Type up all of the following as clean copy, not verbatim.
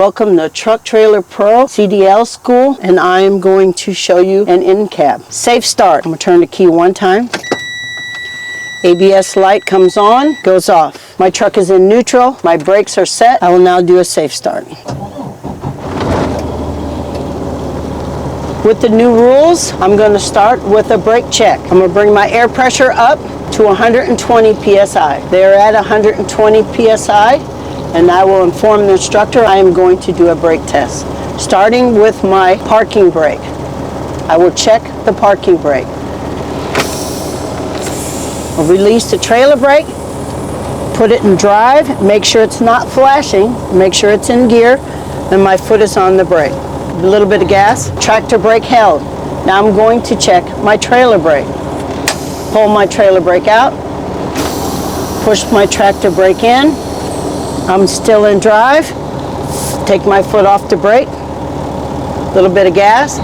Welcome to TruckTrailerPro CDL school, and I am going to show you an in-cab. Safe start. I'm going to turn the key one time. ABS light comes on, goes off. My truck is in neutral. My brakes are set. I will now do a safe start. With the new rules, I'm going to start with a brake check. I'm going to bring my air pressure up to 120 psi. They're at 120 psi, and I will inform the instructor I am going to do a brake test. Starting with my parking brake. I will check the parking brake. I'll release the trailer brake, put it in drive, make sure it's not flashing, make sure it's in gear, and my foot is on the brake. A little bit of gas, tractor brake held. Now I'm going to check my trailer brake. Pull my trailer brake out, push my tractor brake in. I'm still in drive. Take my foot off the brake. A little bit of gas.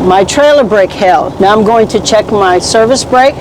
My trailer brake held. Now I'm going to check my service brake.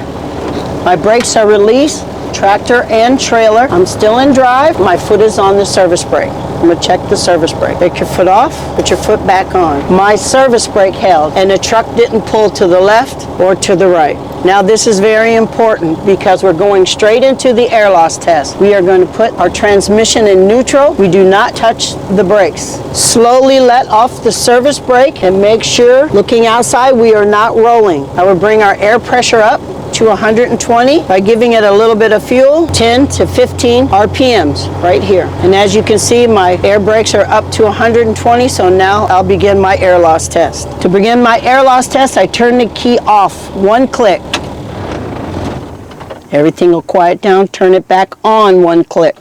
My brakes are released, tractor and trailer. I'm still in drive. My foot is on the service brake. I'm going to check the service brake. Take your foot off, put your foot back on. My service brake held, and the truck didn't pull to the left or to the right. Now this is very important because we're going straight into the air loss test. We are going to put our transmission in neutral. We do not touch the brakes. Slowly let off the service brake and make sure, looking outside, we are not rolling. I will bring our air pressure up to 120 by giving it a little bit of fuel, 10 to 15 RPMs right here. And as you can see, my air brakes are up to 120, so now I'll begin my air loss test. To begin my air loss test, I turn the key off, one click. Everything will quiet down, turn it back on, one click.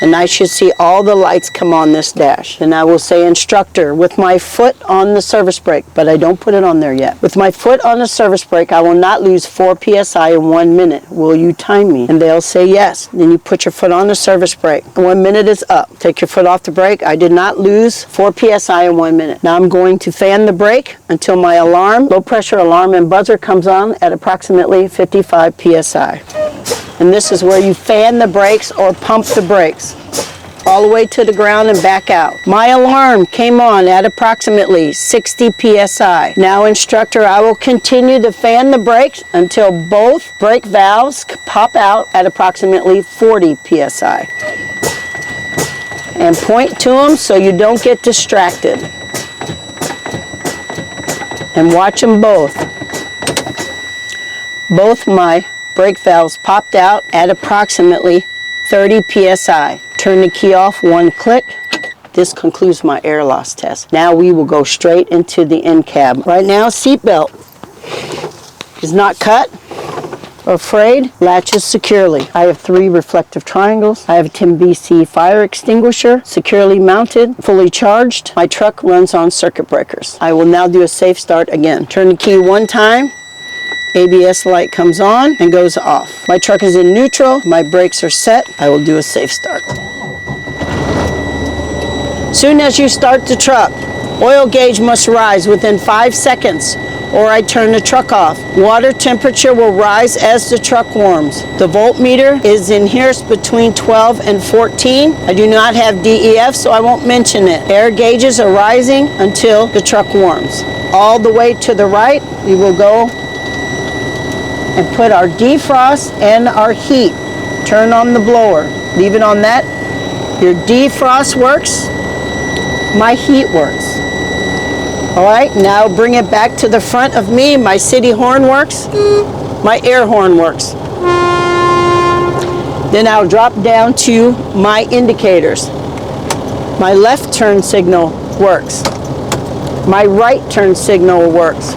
And I should see all the lights come on this dash. And I will say instructor with my foot on the service brake, but I don't put it on there yet. With my foot on the service brake, I will not lose 4 psi in 1 minute. Will you time me? And they'll say yes. Then you put your foot on the service brake. 1 minute is up. Take your foot off the brake. I did not lose 4 psi in 1 minute. Now I'm going to fan the brake until my alarm, low pressure alarm and buzzer comes on at approximately 55 psi. And this is where you fan the brakes or pump the brakes all the way to the ground and back out. My alarm came on at approximately 60 psi. Now instructor, I will continue to fan the brakes until both brake valves pop out at approximately 40 psi. And point to them so you don't get distracted. And watch them both. Both my brake valves popped out at approximately 30 psi. Turn the key off, one click. This concludes my air loss test. Now we will go straight into the in-cab. Right now, seatbelt is not cut or frayed, latches securely. I have 3 reflective triangles. I have a 10 BC fire extinguisher, securely mounted, fully charged. My truck runs on circuit breakers. I will now do a safe start again. Turn the key one time. ABS light comes on and goes off. My truck is in neutral. My brakes are set. I will do a safe start. Soon as you start the truck, oil gauge must rise within 5 seconds or I turn the truck off. Water temperature will rise as the truck warms. The voltmeter is in here, it's between 12 and 14. I do not have DEF, so I won't mention it. Air gauges are rising until the truck warms. All the way to the right, we will go and put our defrost and our heat. Turn on the blower. Leave it on that. Your defrost works. My heat works. All right, now bring it back to the front of me. My city horn works. My air horn works. Then I'll drop down to my indicators. My left turn signal works. My right turn signal works.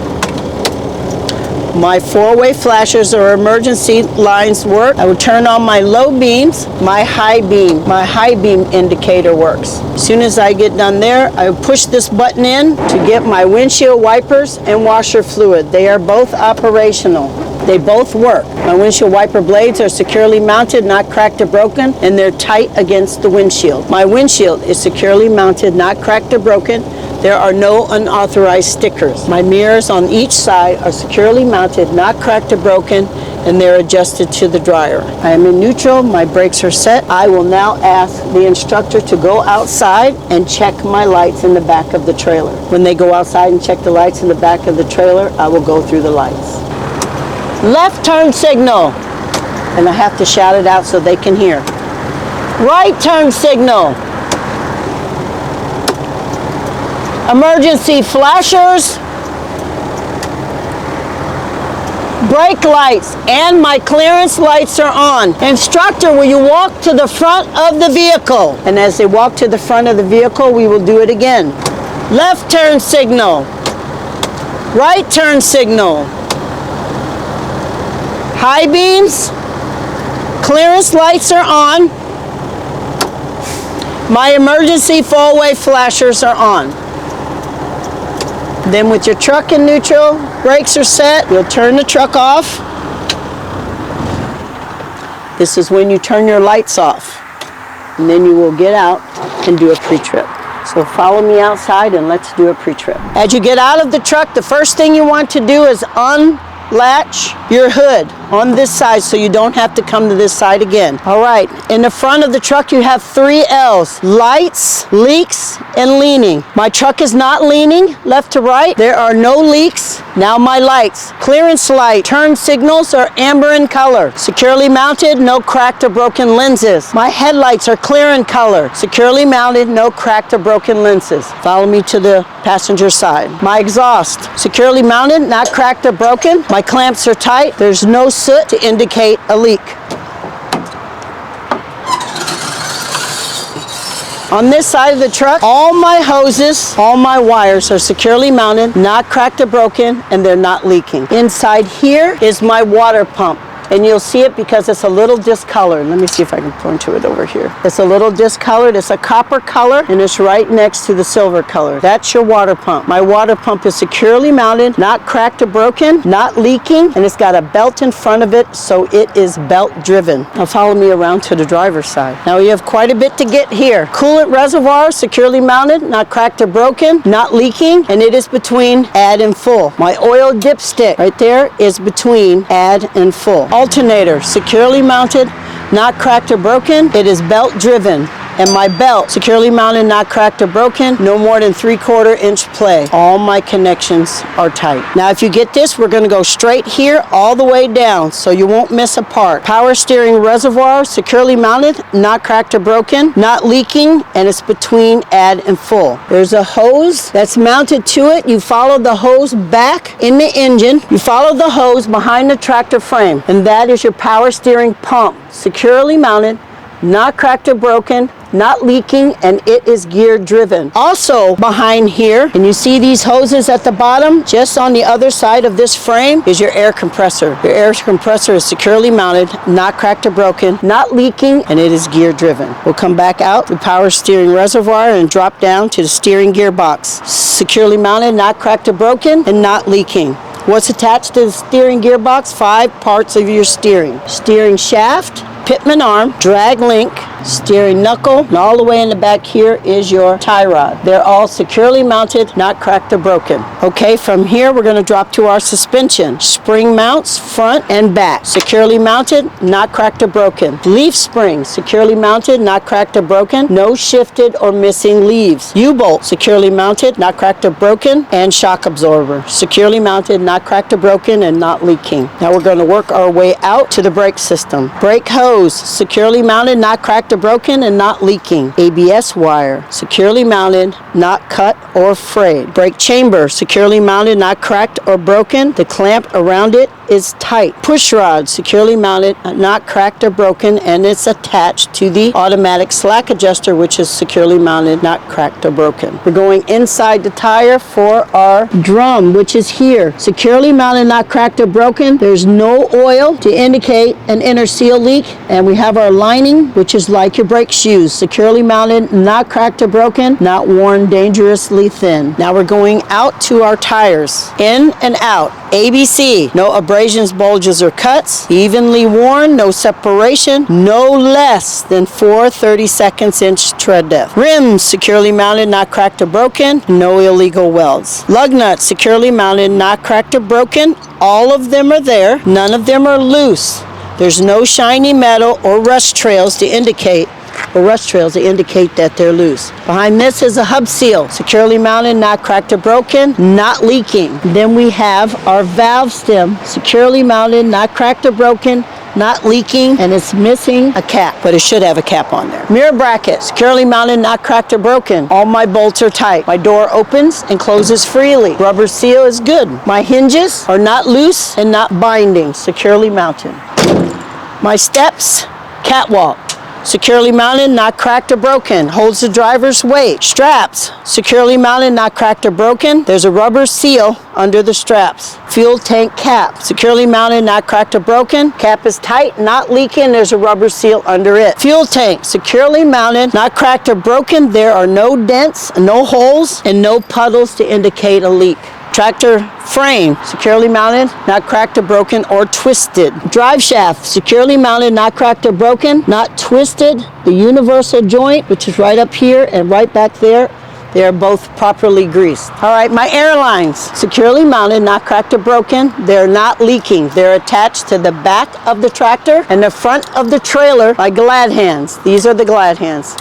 My 4-way flashers or emergency lines work. I will turn on my low beams, my high beam indicator works. As soon as I get done there, I will push this button in to get my windshield wipers and washer fluid. They are both operational. They both work. My windshield wiper blades are securely mounted, not cracked or broken, and they're tight against the windshield. My windshield is securely mounted, not cracked or broken. There are no unauthorized stickers. My mirrors on each side are securely mounted, not cracked or broken, and they're adjusted to the dryer. I am in neutral, my brakes are set. I will now ask the instructor to go outside and check my lights in the back of the trailer. When they go outside and check the lights in the back of the trailer, I will go through the lights. Left turn signal, and I have to shout it out so they can hear. Right turn signal. Emergency flashers, brake lights, and my clearance lights are on. Instructor, will you walk to the front of the vehicle? And as they walk to the front of the vehicle, we will do it again. Left turn signal, right turn signal, high beams, clearance lights are on, my emergency fall-away flashers are on. Then with your truck in neutral, brakes are set, you'll turn the truck off. This is when you turn your lights off. And then you will get out and do a pre-trip. So follow me outside and let's do a pre-trip. As you get out of the truck, the first thing you want to do is unlatch your hood on this side so you don't have to come to this side again. All right, in the front of the truck you have 3 L's: lights, leaks, and leaning. My truck is not leaning left to right. There are no leaks. Now my lights. Clearance light, turn signals are amber in color. Securely mounted, no cracked or broken lenses. My headlights are clear in color. Securely mounted, no cracked or broken lenses. Follow me to the passenger side. My exhaust, securely mounted, not cracked or broken. My clamps are tight. There's no soot to indicate a leak. On this side of the truck, all my hoses, all my wires are securely mounted, not cracked or broken, and they're not leaking. Inside here is my water pump. And you'll see it because it's a little discolored. Let me see if I can point to it over here. It's a little discolored. It's a copper color, and it's right next to the silver color. That's your water pump. My water pump is securely mounted, not cracked or broken, not leaking, and it's got a belt in front of it, so it is belt driven. Now follow me around to the driver's side. Now you have quite a bit to get here. Coolant reservoir, securely mounted, not cracked or broken, not leaking, and it is between add and full. My oil dipstick right there is between add and full. Alternator, securely mounted, not cracked or broken. It is belt driven. And my belt, securely mounted, not cracked or broken, no more than 3/4 inch play. All my connections are tight. Now if you get this, we're gonna go straight here all the way down so you won't miss a part. Power steering reservoir, securely mounted, not cracked or broken, not leaking, and it's between add and full. There's a hose that's mounted to it. You follow the hose back in the engine. You follow the hose behind the tractor frame, and that is your power steering pump, securely mounted, not cracked or broken, not leaking, and it is gear driven. Also behind here, and you see these hoses at the bottom, just on the other side of this frame is your air compressor. Your air compressor is securely mounted, not cracked or broken, not leaking, and it is gear driven. We'll come back out the power steering reservoir and drop down to the steering gearbox. Securely mounted, not cracked or broken, and not leaking. What's attached to the steering gearbox? 5 parts of your steering. Steering shaft, pitman arm, drag link, steering knuckle, and all the way in the back here is your tie rod. They're all securely mounted, not cracked or broken. Okay, from here we're going to drop to our suspension. Spring mounts, front and back. Securely mounted, not cracked or broken. Leaf spring, securely mounted, not cracked or broken. No shifted or missing leaves. U-bolt, securely mounted, not cracked or broken. And shock absorber, securely mounted, not cracked or broken, and not leaking. Now we're going to work our way out to the brake system. Brake hose, securely mounted, not cracked or broken, and not leaking. ABS wire, securely mounted, not cut or frayed. Brake chamber, securely mounted, not cracked or broken. The clamp around it is tight. Push rod, securely mounted, not cracked or broken, and it's attached to the automatic slack adjuster, which is securely mounted, not cracked or broken. We're going inside the tire for our drum, which is here. Securely mounted, not cracked or broken. There's no oil to indicate an inner seal leak, and we have our lining, which is like your brake shoes. Securely mounted, not cracked or broken, not worn dangerously thin. Now we're going out to our tires. In and out. ABC, no abrasions, bulges, or cuts. Evenly worn, no separation, no less than 4 32/2 tread depth. Rims, securely mounted, not cracked or broken, no illegal welds. Lug nuts, securely mounted, not cracked or broken. All of them are there. None of them are loose. There's no shiny metal or rust trails to indicate that they're loose. Behind this is a hub seal, securely mounted, not cracked or broken, not leaking. Then we have our valve stem, securely mounted, not cracked or broken, not leaking, and it's missing a cap, but it should have a cap on there. Mirror bracket, securely mounted, not cracked or broken. All my bolts are tight. My door opens and closes freely. Rubber seal is good. My hinges are not loose and not binding, securely mounted. My steps, catwalk. Securely mounted, not cracked or broken. Holds the driver's weight. Straps, securely mounted, not cracked or broken. There's a rubber seal under the straps. Fuel tank cap, securely mounted, not cracked or broken. Cap is tight, not leaking. There's a rubber seal under it. Fuel tank, securely mounted, not cracked or broken. There are no dents, no holes, and no puddles to indicate a leak. Tractor frame, securely mounted, not cracked or broken or twisted. Drive shaft, securely mounted, not cracked or broken, not twisted. The universal joint, which is right up here and right back there, they are both properly greased. All right, my air lines, securely mounted, not cracked or broken. They're not leaking. They're attached to the back of the tractor and the front of the trailer by glad hands. These are the glad hands.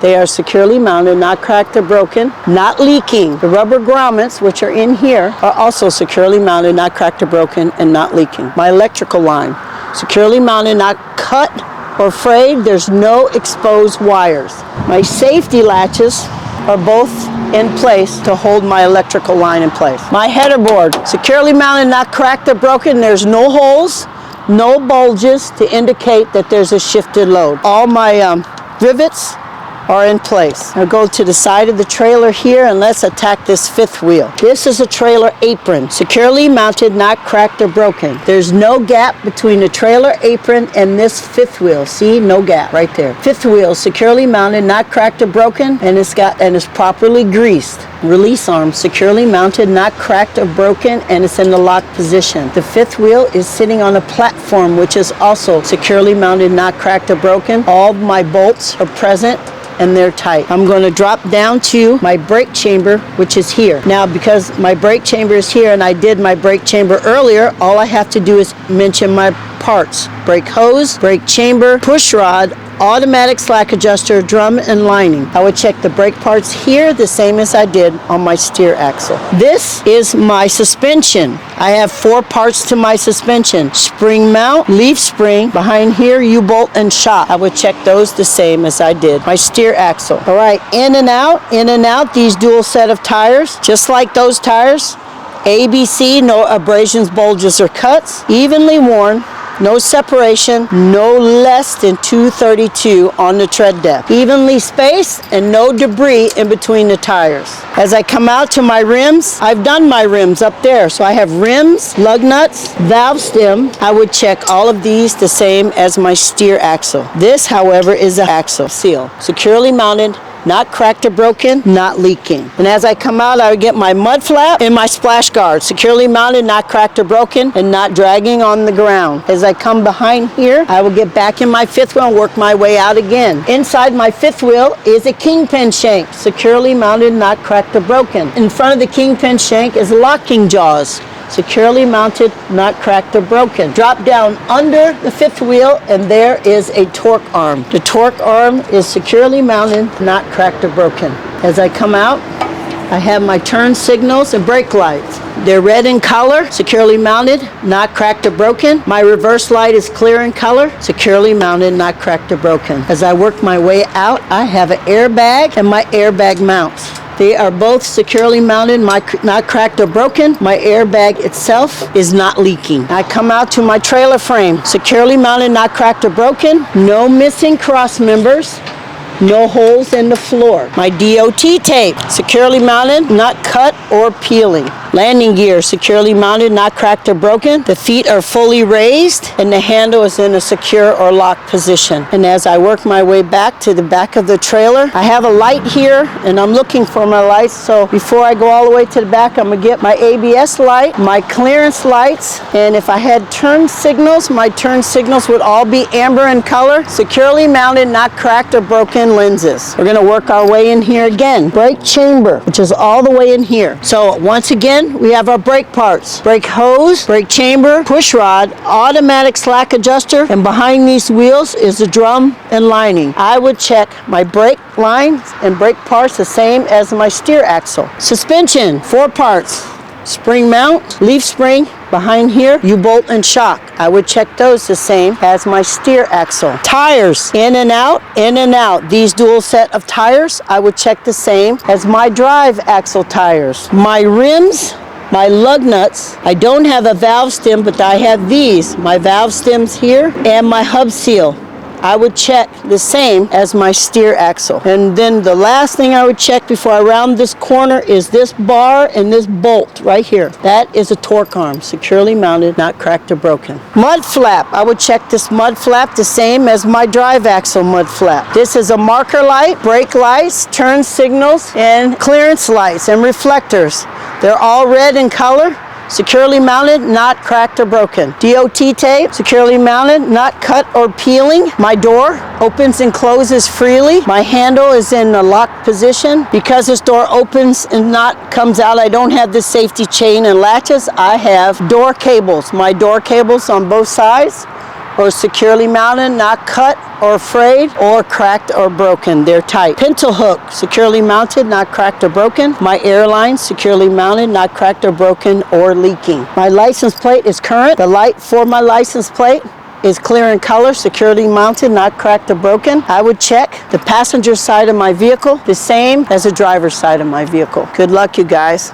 They are securely mounted, not cracked or broken, not leaking. The rubber grommets, which are in here, are also securely mounted, not cracked or broken, and not leaking. My electrical line, securely mounted, not cut or frayed. There's no exposed wires. My safety latches are both in place to hold my electrical line in place. My header board, securely mounted, not cracked or broken. There's no holes, no bulges to indicate that there's a shifted load. All my rivets are in place. Now go to the side of the trailer here and let's attack this fifth wheel. This is a trailer apron, securely mounted, not cracked or broken. There's no gap between the trailer apron and this fifth wheel. See, no gap right there. Fifth wheel, securely mounted, not cracked or broken, and it's properly greased. Release arm, securely mounted, not cracked or broken, and it's in the lock position. The fifth wheel is sitting on a platform, which is also securely mounted, not cracked or broken. All my bolts are present and they're tight. I'm going to drop down to my brake chamber, which is here. Now, because my brake chamber is here and I did my brake chamber earlier, all I have to do is mention my parts. Brake hose, brake chamber, push rod, automatic slack adjuster, drum, and lining. I would check the brake parts here the same as I did on my steer axle. This is my suspension. I have 4 parts to my suspension. Spring mount, leaf spring, behind here U-bolt and shock. I would check those the same as I did my steer axle. All right, in and out, these dual set of tires, just like those tires. ABC, no abrasions, bulges, or cuts. Evenly worn. No separation, no less than 232 on the tread depth. Evenly spaced and no debris in between the tires. As I come out to my rims, I've done my rims up there. So I have rims, lug nuts, valve stem. I would check all of these the same as my steer axle. This, however, is an axle seal. Securely mounted, not cracked or broken, not leaking. And as I come out, I would get my mud flap and my splash guard, securely mounted, not cracked or broken, and not dragging on the ground. As I come behind here, I will get back in my fifth wheel and work my way out again. Inside my fifth wheel is a kingpin shank, securely mounted, not cracked or broken. In front of the kingpin shank is locking jaws, securely mounted, not cracked or broken. Drop down under the fifth wheel and there is a torque arm. The torque arm is securely mounted, not cracked or broken. As I come out, I have my turn signals and brake lights. They're red in color, securely mounted, not cracked or broken. My reverse light is clear in color, securely mounted, not cracked or broken. As I work my way out, I have an airbag and my airbag mounts. They are both securely mounted, not cracked or broken. My airbag itself is not leaking. I come out to my trailer frame, securely mounted, not cracked or broken. No missing cross members. No holes in the floor. My DOT tape, securely mounted, not cut or peeling. Landing gear securely mounted, not cracked or broken. The feet are fully raised and the handle is in a secure or locked position. And as I work my way back to the back of the trailer, I have a light here and I'm looking for my lights. So before I go all the way to the back, I'm gonna get my ABS light, my clearance lights, and if I had turn signals, my turn signals would all be amber in color. Securely mounted, not cracked or broken lenses. We're gonna work our way in here again. Brake chamber, which is all the way in here. So once again, we have our brake parts. Brake hose, brake chamber, push rod, automatic slack adjuster, and behind these wheels is the drum and lining. I would check my brake lines and brake parts the same as my steer axle. Suspension, 4 parts. Spring mount, leaf spring, behind here, U-bolt and shock. I would check those the same as my steer axle. Tires, in and out, in and out. These dual set of tires, I would check the same as my drive axle tires. My rims, my lug nuts, I don't have a valve stem, but I have these, my valve stems here, and my hub seal. I would check the same as my steer axle. And then the last thing I would check before I round this corner is this bar and this bolt right here. That is a torque arm, securely mounted, not cracked or broken. Mud flap, I would check this mud flap the same as my drive axle mud flap. This is a marker light, brake lights, turn signals, and clearance lights and reflectors. They're all red in color. Securely mounted, not cracked or broken. DOT tape, securely mounted, not cut or peeling. My door opens and closes freely. My handle is in a locked position. Because this door opens and not comes out, I don't have the safety chain and latches. I have door cables. My door cables on both sides are securely mounted, not cut or frayed or cracked or broken. They're tight. Pintle hook, securely mounted, not cracked or broken. My airline, securely mounted, not cracked or broken or leaking. My license plate is current. The light for my license plate is clear in color, securely mounted, not cracked or broken. I would check the passenger side of my vehicle the same as the driver's side of my vehicle. Good luck, you guys.